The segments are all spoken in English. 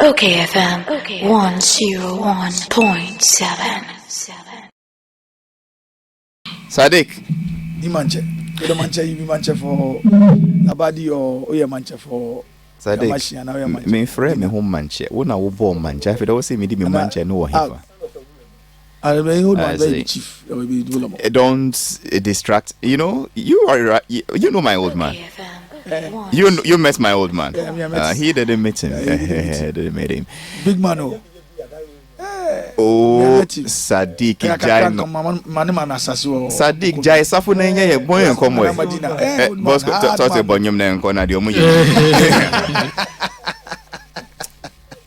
OKFM 101.7. Sadiq. Imanche. You don't manche, you manche for Nabadi or Oya manche for Sadiq. Me friend me home manche. When I was born manche, if it was say me di me manche no hifa. I mean, chief. Don't distract. You know, you are right. You know my old man. You met my old man. He didn't meet him. Didn't meet him. Big man. Oh, Sadiq Jai. Sadiq Jai. Safu na nye ye boy nkomo. Boss talk to bonyum na nko na de omo ye.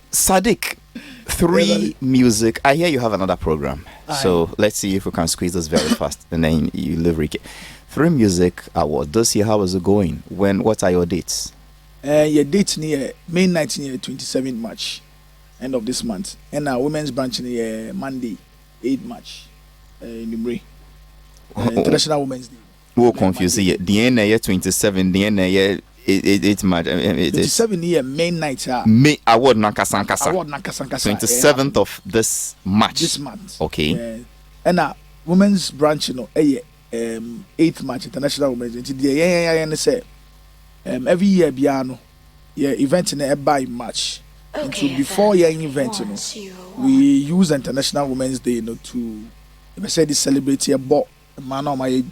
Sadiq, 3Music. I hear you have another program. So let's see if we can squeeze this very fast and then you live Ricky. 3Music Award. This year, how is it going? What are your dates? Your dates near May 19, 27 March, end of this month. And our women's branch near Monday, 8 March, in Umre. International Women's Day. We'll confuse you. The end year 27, the end year 8 March. 27 year May night. May award Nakasankasa. Award Nakasankasa. 27th of this March. This month. Okay. And our women's branch, 8th March International Women's Day. Say every year piano event in by March. And so before your event, we use International Women's Day to say this celebrate a bo man on my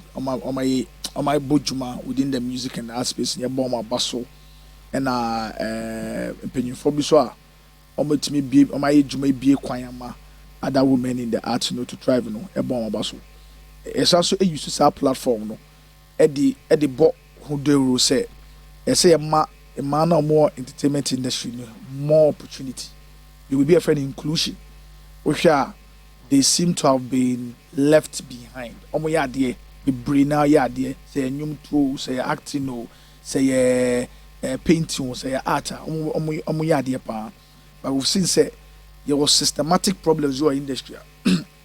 bojuma within the music and art space in my basso and opinion for biswa to me be on my age may be a kwayama other women in the art to thrive a bomb basso. It's also a use to our platform no Eddie Bo who do say a man or more entertainment industry more opportunity. You will be a friend inclusion which they seem to have been left behind. Omo ya de be brainer ya de say nyum to say acting no say painting say art omo ya de pa. But we've seen say there was systematic problems in our industry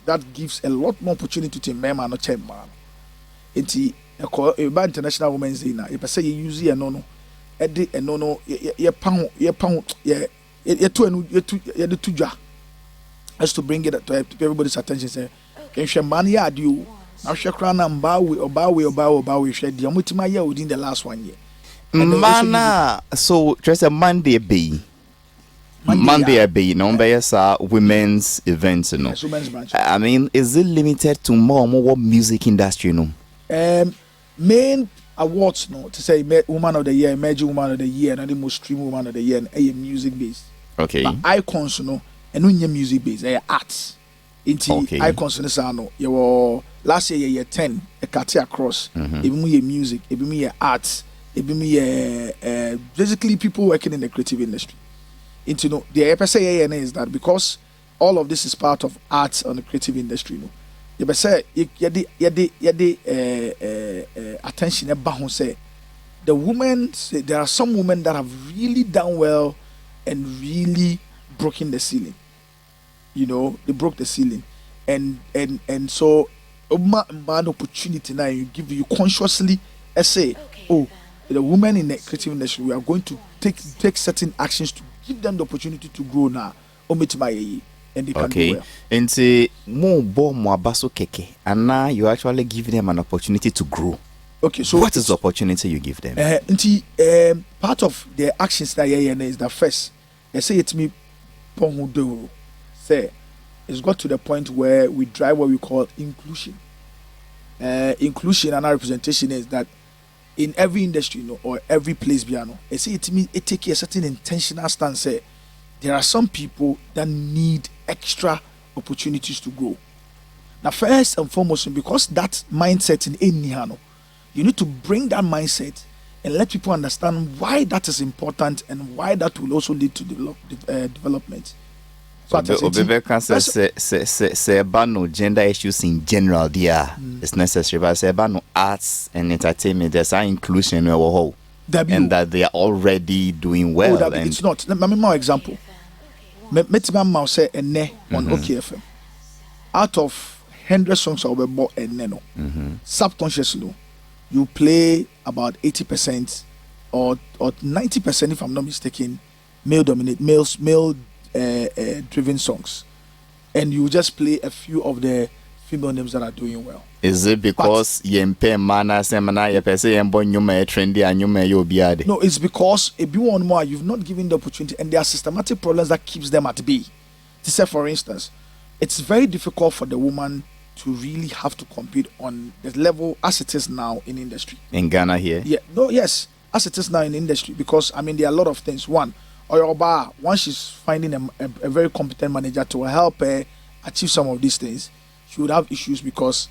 that gives a lot more opportunity to men and not chamber. Enti about International Women's Day na you say you use here no edi no ye pound ye two has to bring it to everybody's attention. Say, "Can man ya do? Now she crown and bow share the amutima year within the last 1 year." Mana, so just a Monday be. Monday be no women's events, you know. Yes, women's branch. I mean, is it limited to more music industry, you know? Main awards, no, to say Woman of the Year, Emerging Woman of the Year, and the most stream Woman of the Year, and a music based. Okay. But icons, no. And when music based, arts. Into icons in the sound, you were last year 10, a cut across. Even me music, even me arts, even me basically people working in the creative industry. Into the EPSA is that because all of this is part of arts and the creative industry, you say attention about say the women. There are some women that have really done well and really broken the ceiling. They broke the ceiling, and so man opportunity now you give you consciously say, the women in the creative industry, we are going to take certain actions to give them the opportunity to grow now. And they can do well. And say more baso keke, and now you actually give them an opportunity to grow. Okay, so what is the opportunity you give them? Part of the actions that is the first. They say it's me. Say it's got to the point where we drive what we call inclusion. Inclusion and our representation is that in every industry, or every place, they say it take a certain intentional stance. Say there are some people that need extra opportunities to grow. Now, first and foremost, because that mindset in any you need to bring that mindset and let people understand why that is important and why that will also lead to development. So say about no gender issues in general, it's necessary. But say about no arts and entertainment, there's an inclusion and that they are already doing well. It's not. Let me more example. Metima say ene on okayfm. Out of 100 songs I will bought ene subconsciously you play about 80% or 90%, if I'm not mistaken, male driven songs, and you just play a few of the female names that are doing well. Is it because yempe mana semana yepese yembo nyuma trendy and nyuma yo biade? No, it's because a be one more you've not given the opportunity, and there are systematic problems that keeps them at bay. To say, for instance, it's very difficult for the woman to really have to compete on the level as it is now in industry. In Ghana here? Yeah, no, yes, as it is now in industry, because I mean there are a lot of things. One, once she's finding a very competent manager to help her achieve some of these things, she would have issues because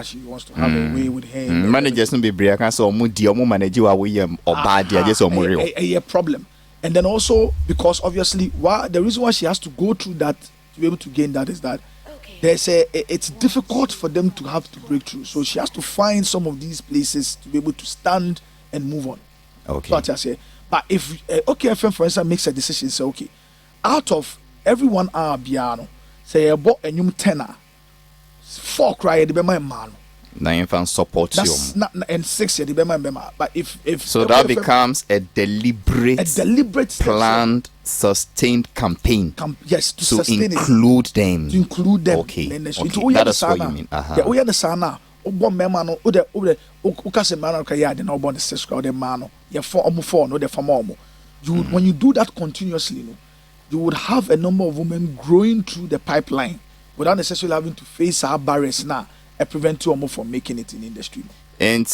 she wants to have a way with him. Managers don't be brave. Can't say omu manager wa we or bad. Just real. A problem, and then also because obviously, the reason why she has to go through that to be able to gain that is that it's difficult for them to have to break through. So she has to find some of these places to be able to stand and move on. Okay. But I say, but if okayfm for instance makes a decision, say okay, out of every 1 hour piano, say a bought a new tenor, 4 cry the my man. Now you can support you. That's not and 6 the be my but if so that becomes a deliberate planned sustained campaign. Yes, to include them. To include them. Okay. That is what you mean. Yeah, we understand now. Obo mema no o de ukase man ka ya de na obo ne 6 crowd the man no ye four no the farmer you when you do that continuously no you would have a number of women growing through the pipeline without necessarily having to face our barriers now and prevent you from making it in the industry. And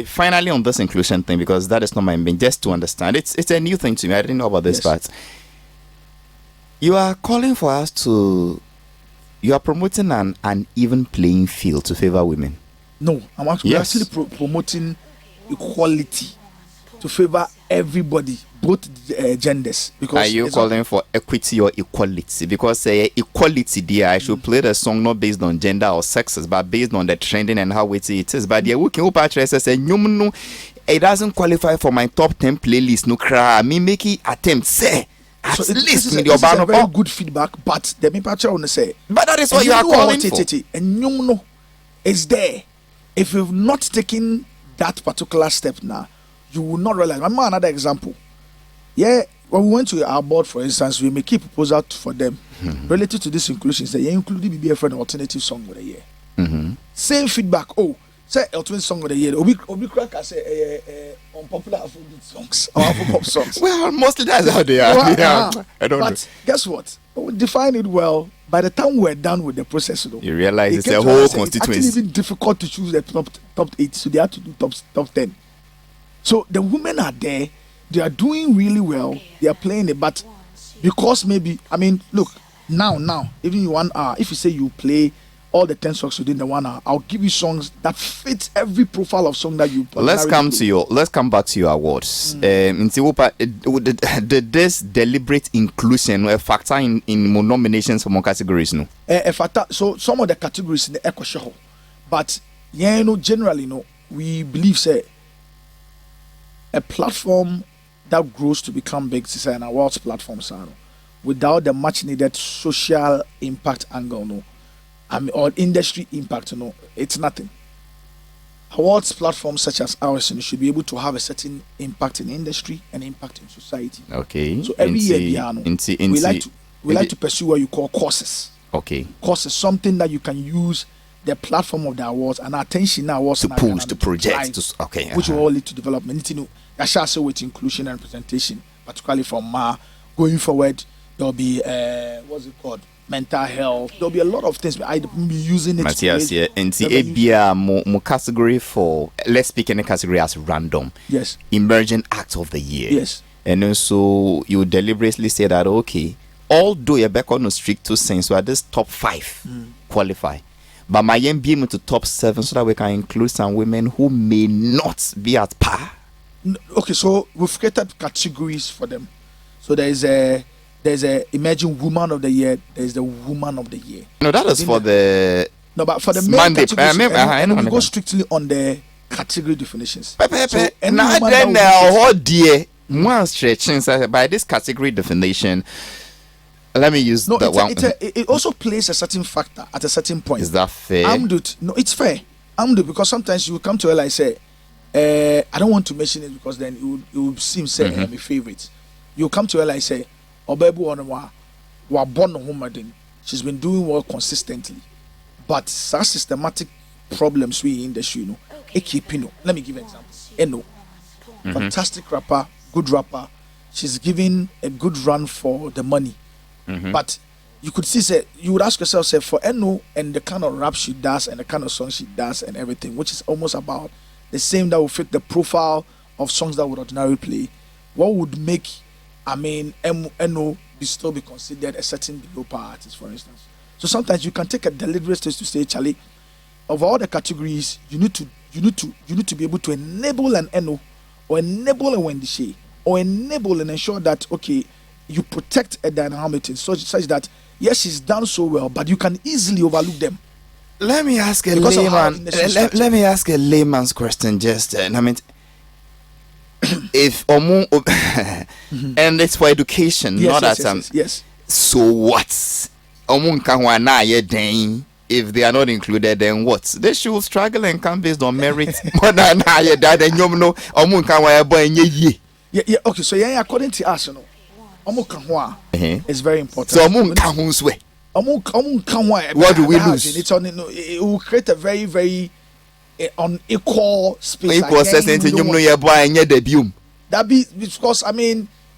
finally on this inclusion thing, because that is not my main, just to understand, it's a new thing to me. I didn't know about this part. You are calling for us to, you are promoting an even playing field to favor women. No, I'm actually, promoting equality to favor everybody, both genders. Because are you calling for equity or equality? Because equality, dear, I should play the song not based on gender or sexes, but based on the trending and how it is. But the working up addresses say it doesn't qualify for my top 10 playlist. No cry, me making attempt say. So this is a very good feedback, but the main picture on say. But that is what you are calling for. And is there. If you've not taken that particular step now, you will not realize. Remember another example. Yeah, when we went to our board, for instance, we make a proposal for them related to this inclusion. Say, you include BBF for an alternative song of the year. Same feedback. Oh, say alternative song of the year. Obi crack I say unpopular Afrobeat songs or Afropop songs. Well, mostly that's how they are. I don't know. But guess what? We define it well. By the time we're done with the process, you realize it's a whole constituency. It's actually even difficult to choose the top 8, so they have to do top 10. So the women are there, they are doing really well, they are playing it, but because maybe, I mean, look, now, even in 1 hour, if you say you play all the 10 songs within the 1 hour, I'll give you songs that fit every profile of song that you play. Let's come back to your awards. Did this deliberate inclusion a factor in nominations for more categories? No, a factor. So some of the categories in the echo show, but generally, we believe say a platform that grows to become big, say an awards platform, without the much needed social impact angle, or industry impact, it's nothing. Awards platforms such as ours should be able to have a certain impact in industry and impact in society. Okay. So every year, we like to pursue what you call courses. Okay. Courses, something that you can use the platform of the awards and attention awards to push the project, which will all lead to development. I shall say with inclusion and representation, particularly from going forward, there'll be what's it called? Mental health. There'll be a lot of things. I'll be using it. Matthias, yeah. And the more category for, let's speak any category as random. Yes. Emerging Act of the Year. Yes. And then so you deliberately say that okay, although you're back on a strict 2 sense, so at this top 5 qualify. But my aim be to top 7 so that we can include some women who may not be at par. Okay, so we've created categories for them. So there's a emerging woman of the year. There's the woman of the year. No, that is for the. No, but for the main categories, we go strictly on the category definitions. So now then, oh dear, one stretching by this category definition. Let me use that one. It also plays a certain factor at a certain point. Is that fair? No, it's fair. Because sometimes you come to her like say, I don't want to mention it because then it would seem say I'm a favorite. you come to realize say obebu onwa wa born woman, she's been doing well consistently, but such systematic problems we in the industry, you know, let me give an example. Eno, fantastic rapper, good rapper, she's giving a good run for the money, but you could see, say, you would ask yourself, say, for Eno and the kind of rap she does and the kind of song she does and everything, which is almost about the same that will fit the profile of songs that would ordinarily play, what would make, Eno still be considered a certain below par artist, for instance? So sometimes you can take a deliberate step to say, Charlie, of all the categories, you need to be able to enable an Eno or enable a Wendy Shea or enable and ensure that, okay, you protect a dynamic such that yes, she's done so well, but you can easily overlook them. Let me ask a layman. Let me ask a layman's question. Just if and it's for education, yes, not yes, yes. So what? If they are not included, then what? They should struggle and come based on merit. Yeah. Okay, so according to us, you know. It's very important. So what do we lose? It will create a very, very unequal space. That be because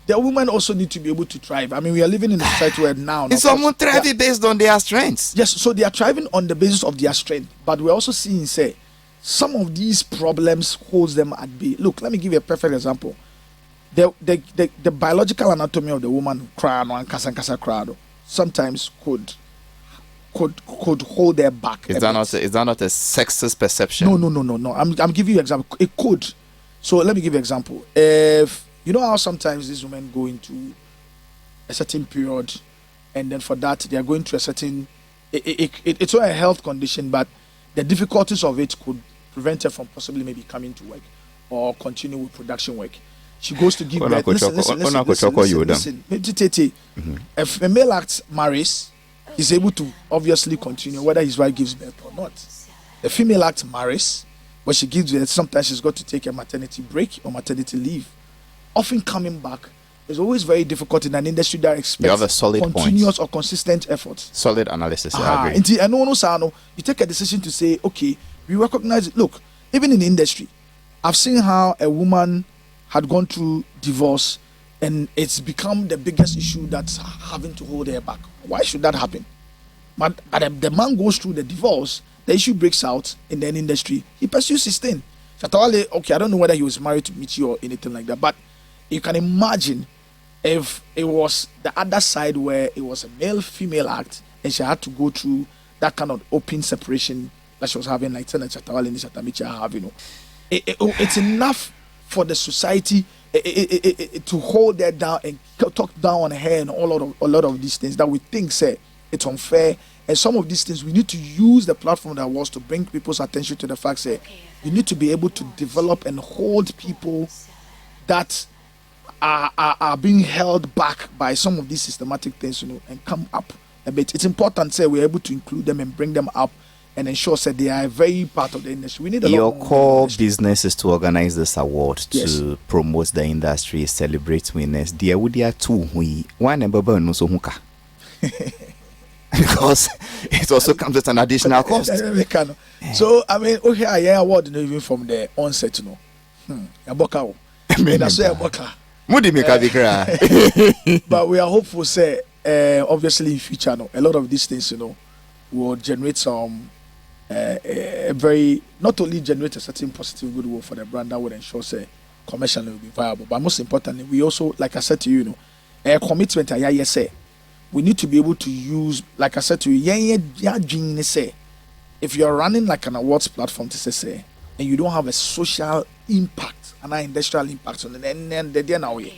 the women also need to be able to thrive. We are living in a society where now it's almost thriving based on their strengths. Yes, so they are thriving on the basis of their strength, but we're also seeing say some of these problems holds them at bay. Look, let me give you a perfect example. The biological anatomy of the woman crown and kasa sometimes could hold their back. Is that not a sexist perception? No. I'm giving you an example. It could. So let me give you an example. If you know how sometimes these women go into a certain period, and then for that they are going through a certain it's not a health condition, but the difficulties of it could prevent her from possibly maybe coming to work or continue with production work. She goes to give birth. Listen. If a male act marries, he's able to obviously continue whether his wife gives birth or not. The female act marries, but she gives birth. Sometimes she's got to take a maternity break or maternity leave. Often coming back is always very difficult in an industry that expects continuous or consistent effort. Solid analysis. I agree. You take a decision to say, okay, we recognize it. Look, even in the industry, I've seen how a woman had gone through divorce and it's become the biggest issue that's having to hold her back. Why should that happen? But the man goes through the divorce, the issue breaks out in the industry, he pursues his thing. Okay, I don't know whether he was married to Michi or anything like that, but you can imagine if it was the other side where it was a male-female act and she had to go through that kind of open separation that she was having, like Tana Chatawale and Chatamichi are having. It's enough for the society to hold that down and talk down on her and a lot of these things that we think say it's unfair. And some of these things we need to use the platform that was to bring people's attention to the fact that you need to be able to develop and hold people that are being held back by some of these systematic things, and come up a bit. It's important say we're able to include them and bring them up and ensure that they are a very part of the industry. We need your core business is to organize this award to promote the industry, celebrate winners. Dear would you too one and Baba no so huka. Because it also comes with an additional cost. So okay, I award even from the onset, Yaboka. That's Yaboka. But we are hopeful say obviously in future a lot of these things will generate some a very, not only generate a certain positive goodwill for the brand that would ensure say commercially will be viable, but most importantly we also, like I said to you, a commitment say we need to be able to use, like I said to you, say if you're running like an awards platform to say and you don't have a social impact and an industrial impact on the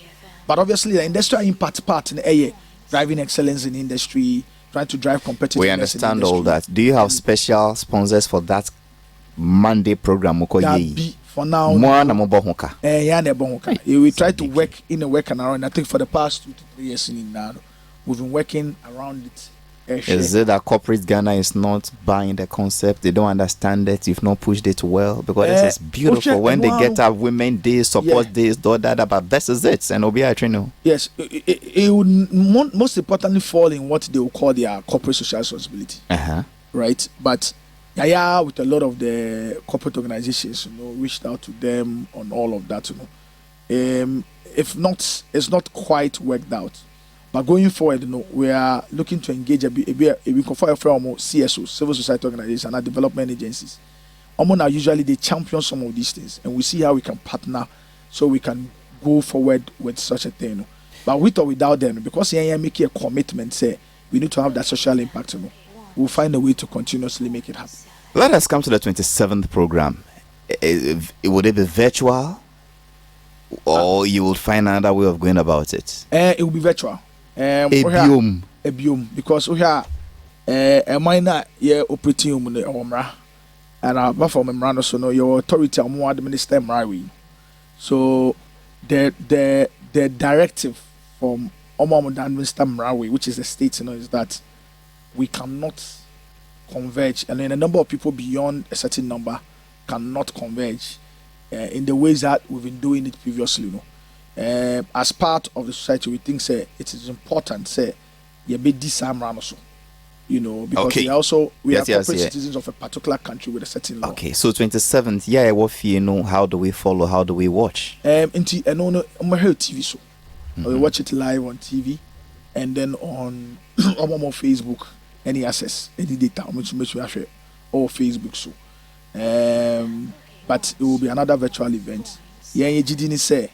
but obviously the industrial impact part in driving excellence in the industry, trying to drive competitiveness. We understand all that. Do you have special sponsors for that Monday program? For now, we try to work in a work and around. I think for the past 2 to 3 years in now, we've been working around it Is it that corporate Ghana is not buying the concept? They don't understand it. You've not pushed it well because this is beautiful. When they get up women days, support days, that, but this is it. And Obi Atrino. Yes, it would most importantly fall in what they will call their corporate social responsibility. Right, but with a lot of the corporate organizations, reached out to them on all of that. If not, it's not quite worked out. But going forward, we are looking to engage a CSO, civil society organizations, and our development agencies. Now usually they champion some of these things, and we see how we can partner so we can go forward with such a thing. But with or without them, because here making a commitment, say we need to have that social impact. We'll find a way to continuously make it happen. Let us come to the 27th program. Would it be virtual, or you will find another way of going about it? It will be virtual. Ebium, because we have a minor operating and our from memorandum, so your authority are more administer Marawi. So the directive from administer Marawi, which is the state, is that we cannot converge, and then a number of people beyond a certain number cannot converge in the ways that we've been doing it previously. As part of the society, we think it is important you be this also, because we are corporate citizens of a particular country with a certain law. Okay, so 27th, what how do we follow? How do we watch? TV so we watch it live on TV, and then on Facebook, any access, any data, or Facebook so. But it will be another virtual event. Say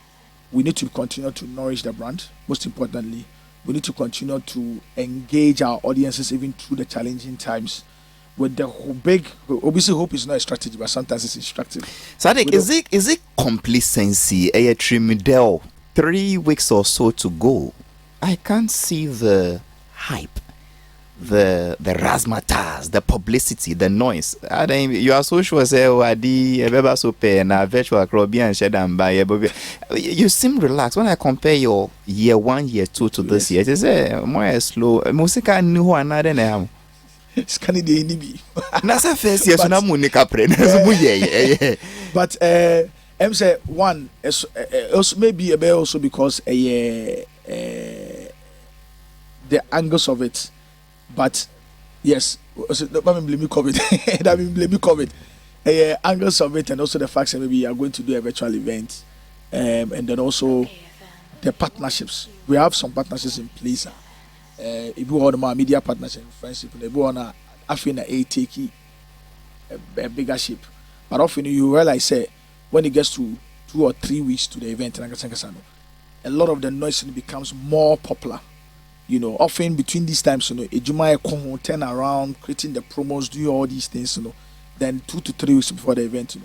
we need to continue to nourish the brand. Most importantly, we need to continue to engage our audiences even through the challenging times. With the big, obviously, hope is not a strategy, but sometimes it's instructive. Sadiq, is it complacency? 3 weeks or so to go. I can't see the hype, the razzmatazz, the publicity, the noise. You are so sure say so pay na virtual Caribbean shed and buy. You seem relaxed when I compare your year 1, year 2 to this year. It is more slow. Musica new another name. It's kind of the enemy. Nasa first year so na munika pre. But I'm say one also maybe a bit also because the angles of it. But yes, that mean blame me COVID. That mean blame me COVID. Angles of it, and also the fact that maybe you are going to do a virtual event, and then also the partnerships. We have some partnerships in place. If you want my media partnership, friendship, if you want to take a bigger ship, but often you realize when it gets to 2 or 3 weeks to the event, a lot of the noise becomes more popular. Often between these times, Ejuma turn around, creating the promos, doing all these things, then 2 to 3 weeks before the event,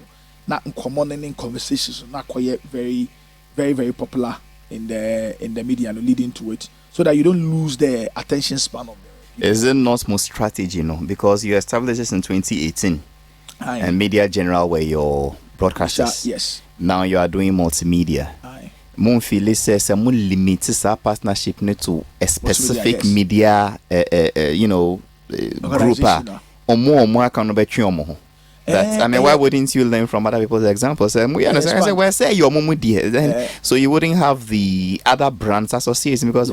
not common in conversations, not quite very, very, very popular in the media, leading to it, so that you don't lose the attention span of the. Is it not more strategy, because you established this in 2018, and Media General were your broadcasters. Yes. Now you are doing multimedia. Mon feel says a mon limits our partnership to a specific media group or more can be why wouldn't you learn from other people's examples? We understand. I say, well, say your mom dear, so you wouldn't have the other brands associated because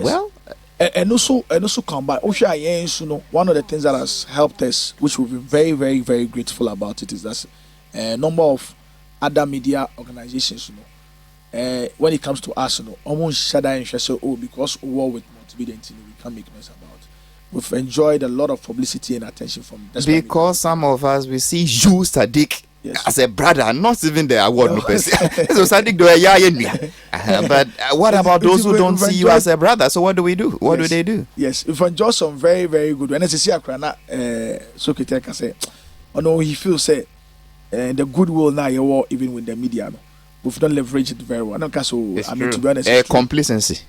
and also come back. One of the things that has helped us, which we've been very, very, very grateful about it, is that a number of other media organizations, when it comes to us, almost shut down and say, because we work with multimedia, we can't make noise about. We've enjoyed a lot of publicity and attention from this. Because some of us we see you, Sadiq, as a brother, not even the award. So Sadiq but what about those who don't see you as a brother? So what do we do? What do they do? Yes, we've enjoyed some very, very good. When I see Akrana, so can say, he feels the goodwill now you even with the media. We've not leveraged it very well. To be honest, complacency.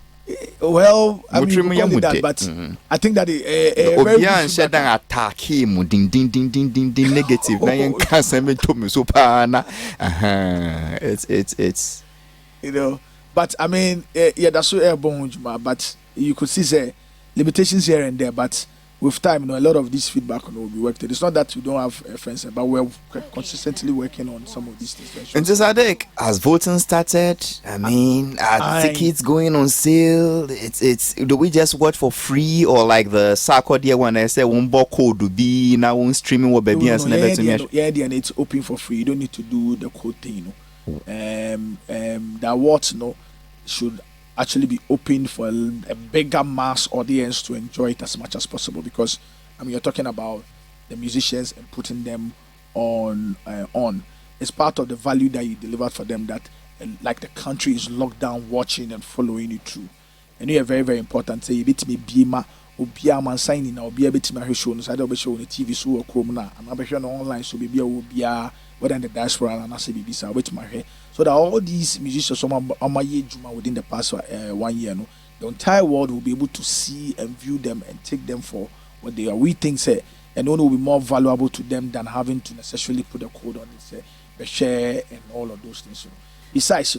Well, I mean, we call it that, but I think that Obian said that attack him, ding negative. It's but I mean, that's so airborne, but you could see limitations here and there, but with time, a lot of this feedback will be worked. It's not that we don't have friends, but we're consistently working on some of these things. And just Sadiq, has voting started? I mean, are tickets going on sale? It's do we just watch for free, or like the Sarkodia one I said one book code to be now on streaming what baby has never to me? Yeah, and it's open for free. You don't need to do the code thing, the awards should actually be open for a bigger mass audience to enjoy it as much as possible, because you're talking about the musicians and putting them on it's part of the value that you delivered for them, that like the country is locked down watching and following you through. And you are very, very important. Say you bit me bima obia man signing now be a bit my show no side of show on the TV so or chrome na and be on online so be obia whether in the diaspora and say be which my hair. So that all these musicians within the past 1 year, the entire world will be able to see and view them and take them for what they are. We think say and one will be more valuable to them than having to necessarily put a code on it, say the share and all of those things. Besides,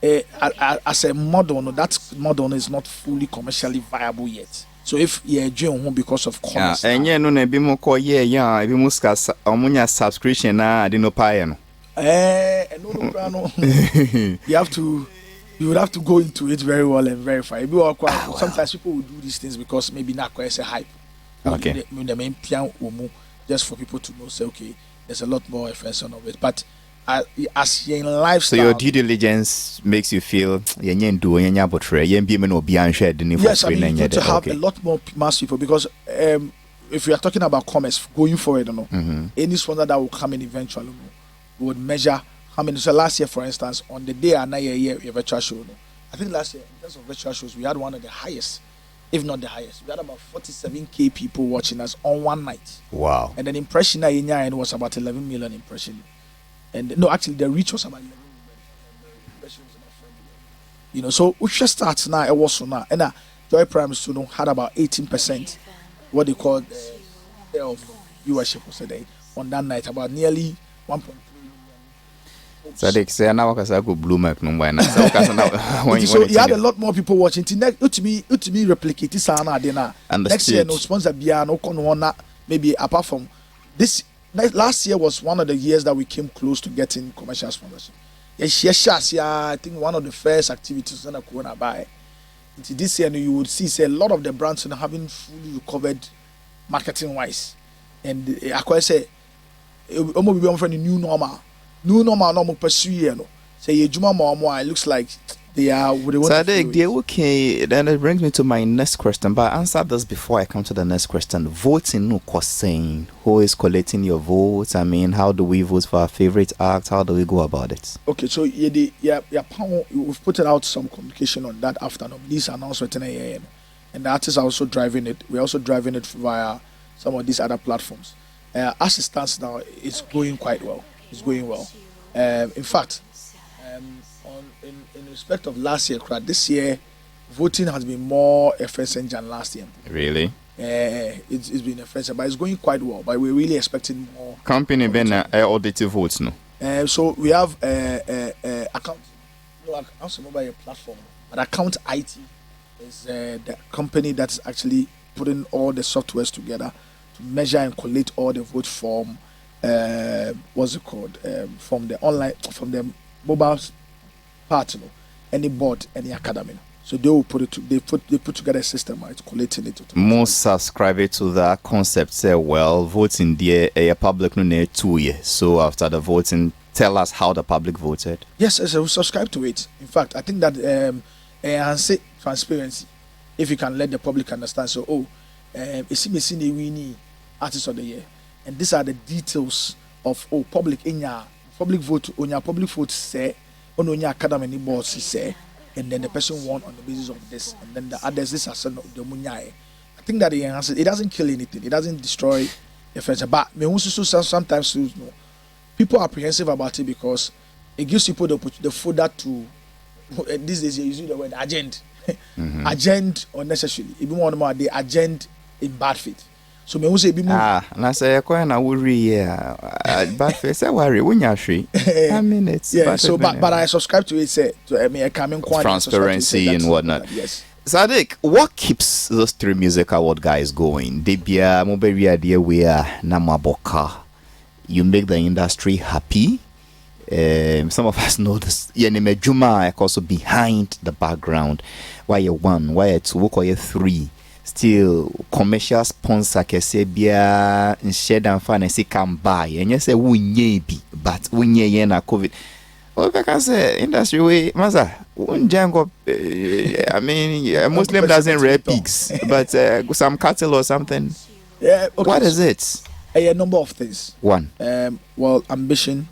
as a model, that model is not fully commercially viable yet. So if you're doing because of commerce, and no be more call be muskas omunya subscription I didn't know pay no. You would have to go into it very well and verify. Sometimes people will do these things because maybe not quite a hype. Okay. The main piano just for people to know, say, okay, there's a lot more effects on it. But as you're in lifestyle, so your due diligence makes you feel yes, I mean, you need to have a lot more mass people, because if we are talking about commerce going forward, any sponsor that will come in eventually would measure how many. So last year, for instance, on the day and year virtual show, I think last year in terms of virtual shows, we had one of the highest, if not the highest. We had about 47K people watching us on one night. Wow! And an impression it was about 11 million impressions. And no, actually, the reach was about 11 million. The impression was about 4 million. So we just start now. It was so now, and Joy Prime Studio had about 18%, what they call the of viewership was today on that night, about nearly 1.3 million. Sadiq say now because I go blue mark no why now. So you had a lot more people watching. To me replicate this next year no sponsor bia no kono maybe apart from this. Last year was one of the years that we came close to getting commercial sponsorship. Yes, I think one of the first activities that I want buy. This year, you would see a lot of the brands having fully recovered marketing-wise. And I quite say, almost be on new normal. New normal pursue. Say, it looks like they are. Sadiq, okay. Then it brings me to my next question. But answer this before I come to the next question. Voting, no saying. Who is collecting your votes? I mean, how do we vote for our favorite act? How do we go about it? Okay, so we've put out some communication on that afternoon. These announcements in AM, and the artists are also driving it. We're also driving it via some of these other platforms. As it stands now, it's going quite well. It's going well. In fact, in respect of last year, this year voting has been more efficient than last year. Really? It's been efficient, but it's going quite well. But we're really expecting more. Company been audited votes no. So we have account. No, account mobile platform, but Account IT is the company that's actually putting all the softwares together to measure and collate all the votes from what's it called from the online, from the mobile part, any board, any academy. So they will put it. They put together a system, right, collating it. Most subscribe to that concept. Say, well, voting there, a public no near 2 years. So after the voting, tell us how the public voted. Yes, we subscribe to it. In fact, I think that enhance transparency, if you can let the public understand. So, it's me winning artist of the year, and these are the details of public in your public vote on your public vote say on your academy board say. And then the person won on the basis of this, and then the others this are the munyai. I think that it enhances. It doesn't kill anything. It doesn't destroy the friendship. But me also sometimes people are apprehensive about it because it gives people the fodder to. These days you use the word agenda, agenda unnecessarily. Even one more the agenda in bad faith. So me also be more. And I say na worry bad faith. Say worry when you free. I mean it's yeah. So but I subscribe to it. Say to me I come in transparency and whatnot. Yes. Sadiq, what keeps those 3Music Award guys going? Debia, Mobile idea where Namaboka. You make the industry happy. Some of us know this. Yenime Juma also behind the background. Why you one, why you two, why you three? Still commercial sponsor can say bia and share and fan and say come buy. And you say we be, but we na COVID. Well, I can say industry way, Maza. I mean, a Muslim doesn't rear pigs, but some cattle or something. Yeah. Okay. What is it? A number of things. One. Well, ambition,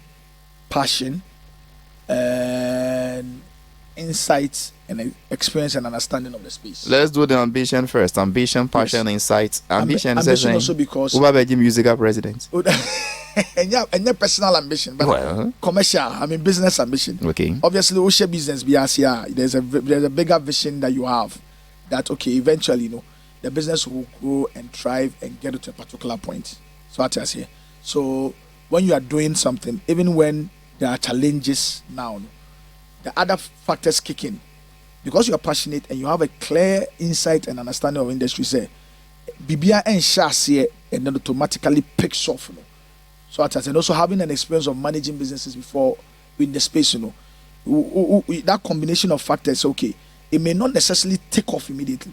passion, and insights, and experience and understanding of the space. Let's do the ambition first. Ambition, passion, yes. Insights. Ambition also because musical president. and your personal ambition, but commercial. I mean, business ambition. Okay. Obviously, we share business. There's a bigger vision that you have. That eventually, the business will grow and thrive and get to a particular point. So I say. So when you are doing something, even when there are challenges now, the other factors kick in. Because you are passionate and you have a clear insight and understanding of industry, say, Bibia and Shasi, and then automatically picks off. So and also having an experience of managing businesses before in the space, that combination of factors, okay, it may not necessarily take off immediately,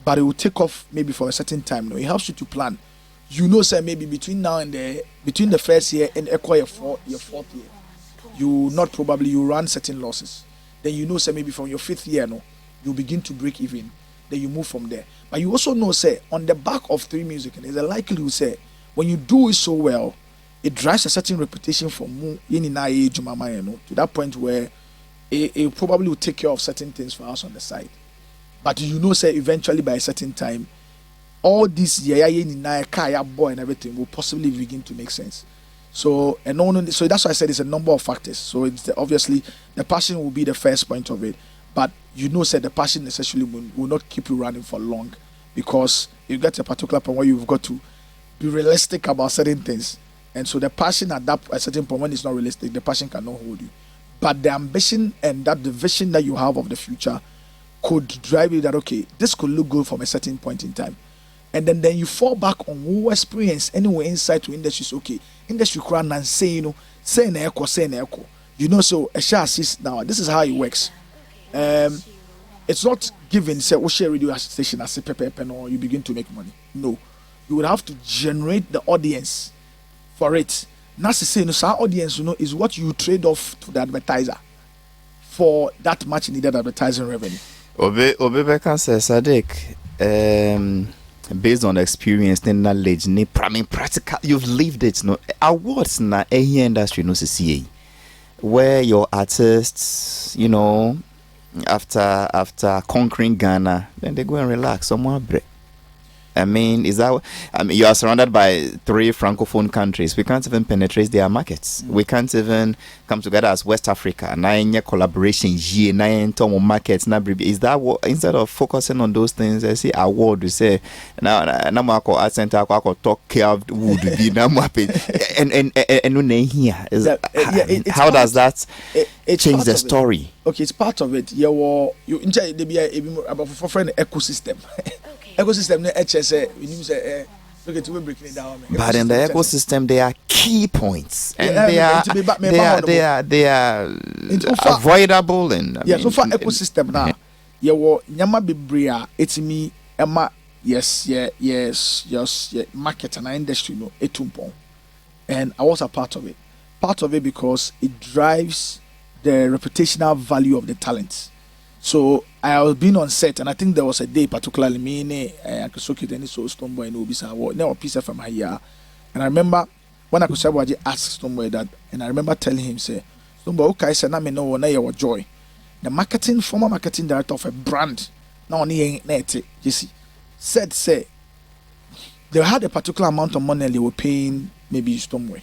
but it will take off maybe for a certain time. It helps you to plan. Say maybe between now and between the first year and your fourth year, you run certain losses. Then say maybe from your fifth year, you begin to break even. Then you move from there. But you also say on the back of 3Music, and there's a likelihood say when you do it so well, it drives a certain reputation for mu to that point where it probably will take care of certain things for us on the side. But say eventually by a certain time, all this boy and everything will possibly begin to make sense. So so that's why I said it's a number of factors. So it's obviously the passion will be the first point of it, but say the passion necessarily will not keep you running for long, because you get to a particular point where you've got to be realistic about certain things. And so the passion at a certain point, when it's not realistic, the passion cannot hold you. But the ambition and the vision that you have of the future could drive you that, okay, this could look good from a certain point in time. And then you fall back on who experience anyway insight to industries. Okay, industry crown and say na echo. So a share assist now. This is how it works. It's not given say we share radio station as a pepe or you begin to make money. No, you would have to generate the audience for it. Not to say our audience is what you trade off to the advertiser for that much needed advertising revenue. Obebeka says Sadiq, based on experience and knowledge, practical, you've lived it. Awards na industry see where your artists, after conquering Ghana, then they go and relax somewhere break. I mean, you are surrounded by 3 francophone countries. We can't even penetrate their markets. We can't even come together as West Africa. Na collaboration na markets na. Is that what, instead of focusing on those things, I see award we say now art center talk carved wood be and here is how does that change the story? Okay, it's part of it. You enjoy about for ecosystem. Ecosystem look at breaking it down. But in the ecosystem there are key points and they are avoidable and so far ecosystem now nyama bibria etimi ema yes market and industry etumpon, and I was a part of it because it drives the reputational value of the talent. So I was being on set, and I think there was a day particularly me and Akusoki and so Stoneboy and Obisa award now piece from here. And I remember when Akusawaji asked Stoneboy that, and I remember telling him, say, Stoneboy, okay, I said, na me no one your joy. The former marketing director of a brand, now only net, you see, said, say, they had a particular amount of money they were paying maybe Stoneboy,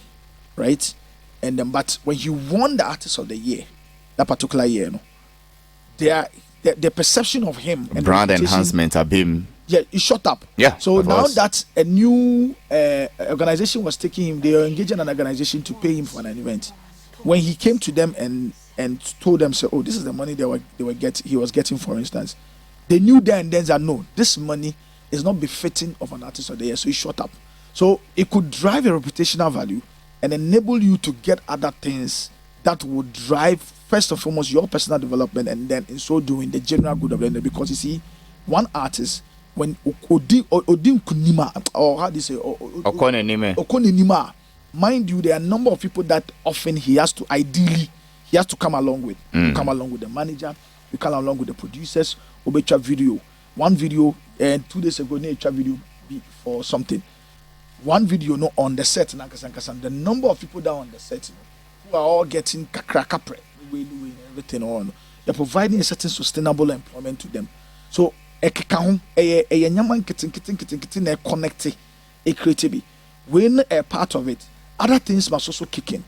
right? And then, but when he won the artist of the year, that particular year, the perception of him and brand enhancement have been it shot up. Yeah. So now that a new organization was taking him, they were engaging an organization to pay him for an event. When he came to them and told them, say, oh, this is the money he was getting, for instance, They knew there and then that no, this money is not befitting of an artist of the year, so it shot up. So it could drive a reputational value and enable you to get other things that would drive first and foremost your personal development, and then in so doing the general good of the industry. Because you see, one artist when Odin Kunima, or how do you say Okonenima, mind you, there are a number of people that often he has to come along with. You come along with the manager, you come along with the producers, obecha video. One video and 2 days ago, video for something. One video no on the set, the number of people down on the set who are all getting kakrakapre, everything on. They're providing a certain sustainable employment to them. So nyaman kitten connected a creativity. When a part of it, other things must also kick in.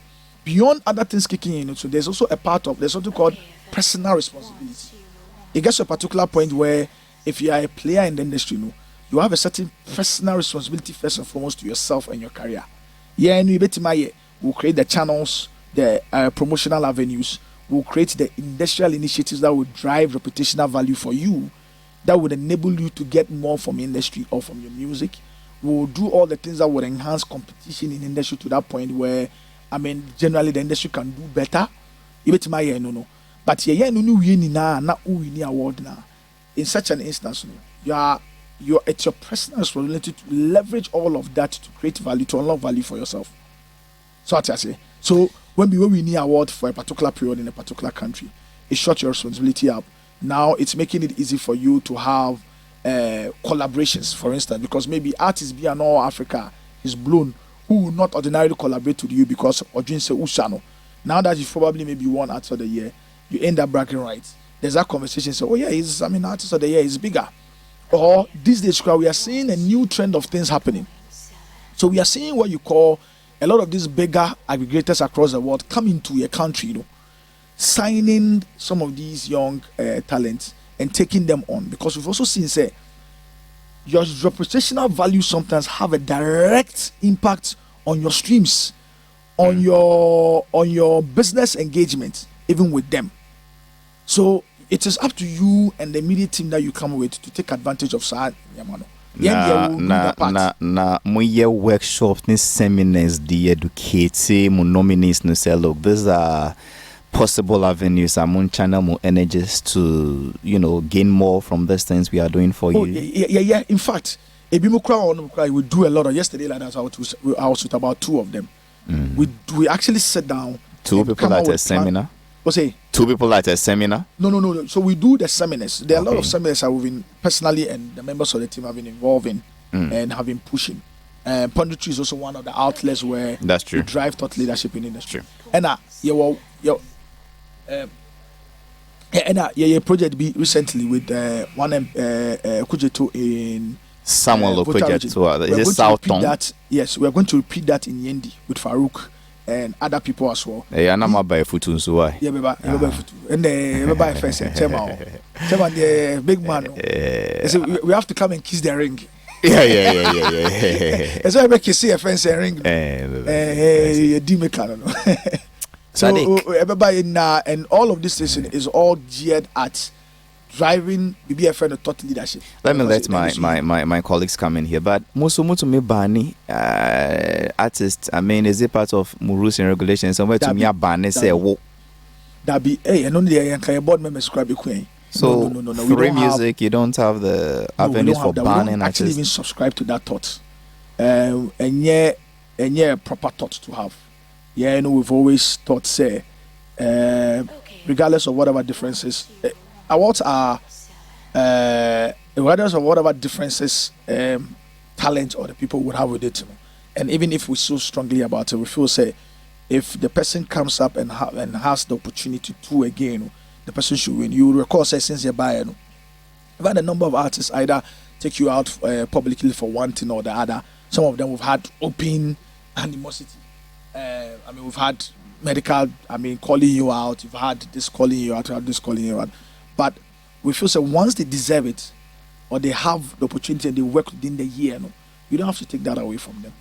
Beyond other things kicking in, so there's also a part of, there's something called personal responsibility. It gets to a particular point where if you are a player in the industry, you have a certain personal responsibility first and foremost to yourself and your career. We'll create the channels, the promotional avenues, we'll create the industrial initiatives that will drive reputational value for you, that would enable you to get more from industry or from your music. We'll do all the things that would enhance competition in industry to that point where, generally the industry can do better. But award now. In such an instance, it's your personal responsibility to leverage all of that to create value, to unlock value for yourself. So what I say. So when we win an award for a particular period in a particular country, it shuts your responsibility up. Now it's making it easy for you to have collaborations, for instance, because maybe artists beyond all Africa is blown who will not ordinarily collaborate with you because Ojin say Ushano. Now that you probably maybe won artist of the year, you end up bragging rights. There's that conversation, so artist of the year is bigger. Or these days we are seeing a new trend of things happening. So we are seeing what you call a lot of these bigger aggregators across the world come into a country, signing some of these young talents and taking them on, because we've also seen your reputational value sometimes have a direct impact on your streams, on your business engagement, even with them. So it is up to you and the media team that you come with to take advantage of Sahad Yamano. Na moye workshops ni seminars the educate mo nominees no say look, these are possible avenues among channel more energies to gain more from these things we are doing for you. Yeah. In fact, we do a lot of yesterday like that. I was with about 2 of them. We actually sat down. 2 people at a seminar. What's it? 2 people at a seminar. No. So we do the seminars. There are a lot of seminars I've been personally and the members of the team have been involved in and have been pushing. Punditry is also one of the outlets where that's true. We drive thought leadership in industry. And project be recently with one Kujeto in Samuel Kujeto. Is it South? Yes, we are going to repeat that in Yendi with Farouk and other people as well. Yeah, I'm about by foot so why? Yeah, and everybody first Chairman, the big man. So we have to come and kiss the ring. Yeah. So I make you see a fence and ring. So everybody and all of this station is all geared at driving BBFN and thought leadership. Let me let my colleagues come in here. But Musumu me bani artist, is it part of rules and regulations? Somewhere to me bani say wo. That be and only a board member subscribe queen. So no. 3Music, you don't have the avenues for banning. We don't actually even subscribe to that thought. And proper thought to have. Yeah, we've always thought regardless of whatever differences. Awards are regardless of whatever differences talent or the people would have with it, and even if we so strongly about it, we feel if the person comes up and has the opportunity to again, the person should win. You will recall since you're buying, we've had a number of artists either take you out publicly for one thing or the other. Some of them we've had open animosity. We've had medical, calling you out. You've had this calling you out, this calling you out. But we feel once they deserve it, or they have the opportunity and they work within the year, you don't have to take that away from them.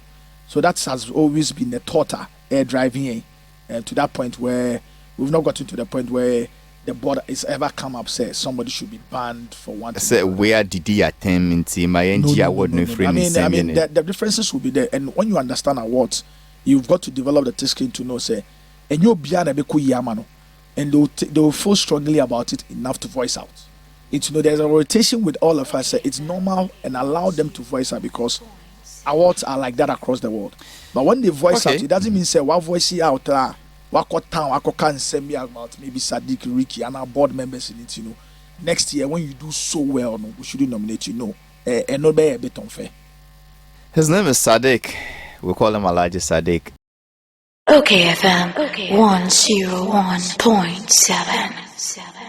So that has always been the thought, air driving, to that point where we've not gotten to the point where the board is ever come up say somebody should be banned for one. Say where did he attempt in my NG award no frame? I mean the differences will be there, and when you understand awards, you've got to develop the thick skin to know say, and you'll be an yamano, and they'll feel strongly about it enough to voice out. It's there's a rotation with all of us. It's normal and allow them to voice out because awards are like that across the world. But when they voice out, it doesn't mean say what voice out what town what can send me about maybe Sadiq, Ricky, and our board members in it. Next year when you do so well, we should nominate and not be a bit unfair. His name is Sadiq. We call him Elijah Sadiq. OKFM 101.7.